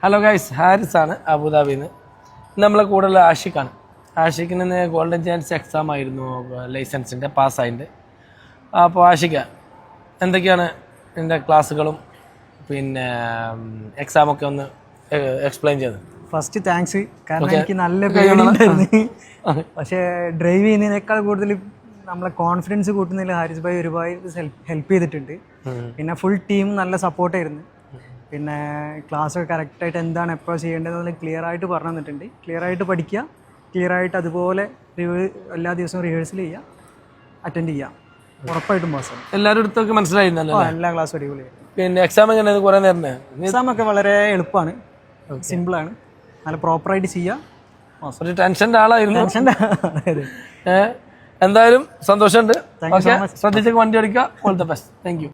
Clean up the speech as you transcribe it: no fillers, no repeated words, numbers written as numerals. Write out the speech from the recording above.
Hello guys, Haris ആണ് അബുദാബിയിൽ നിന്ന്. നമ്മളെ കൂടുതൽ ആഷിഖാണ്. ആഷിഖിന് ഗോൾഡൻ ചാൻസ് എക്സാം ആയിരുന്നു, ലൈസൻസിൻ്റെ പാസ്സായിട്ട്. അപ്പോൾ ആഷിഖ, എന്തൊക്കെയാണ് എൻ്റെ ക്ലാസ്സുകളും പിന്നെ എക്സാമൊക്കെ ഒന്ന് എക്സ്പ്ലെയിൻ ചെയ്ത്. First thanks. കാരണം എനിക്ക് നല്ല പേടിയുണ്ടായിരുന്നു. പക്ഷേ ഡ്രൈവ് ചെയ്യുന്നതിനേക്കാൾ കൂടുതൽ നമ്മളെ കോൺഫിഡൻസ് കൂട്ടുന്നതിൽ ഹാരിസ് ഭായി ഒരുപാട് ഹെൽപ്പ് ചെയ്തിട്ടുണ്ട്. പിന്നെ ഫുൾ ടീം നല്ല സപ്പോർട്ടായിരുന്നു. പിന്നെ ക്ലാസ്സൊക്കെ കറക്റ്റായിട്ട് എന്താണ് എപ്പോൾ ചെയ്യേണ്ടതെന്ന് ക്ലിയർ ആയിട്ട് പറഞ്ഞു തന്നിട്ടുണ്ട്. ക്ലിയർ ആയിട്ട് പഠിക്കുക, ക്ലിയർ ആയിട്ട് അതുപോലെ എല്ലാ ദിവസവും റിഹേഴ്സൽ ചെയ്യുക, അറ്റൻഡ് ചെയ്യുക, ഉറപ്പായിട്ടും പാസ്സാവും. എല്ലാവരും അടുത്തൊക്കെ മനസ്സിലായിരുന്നല്ലോ? എല്ലാ ക്ലാസ്സും അടിപൊളിയായി. പിന്നെ എക്സാം എങ്ങനെയാണ്? കുറേ നേരം എക്സാമൊക്കെ വളരെ എളുപ്പമാണ്, സിമ്പിളാണ്, നല്ല പ്രോപ്പറായിട്ട് ചെയ്യുക. ഒരു ടെൻഷൻ്റെ ആളായിരുന്നു. എന്തായാലും സന്തോഷമുണ്ട്. ശ്രദ്ധിച്ചൊക്കെ വണ്ടി ഓടിക്കുക. All the best. Thank you.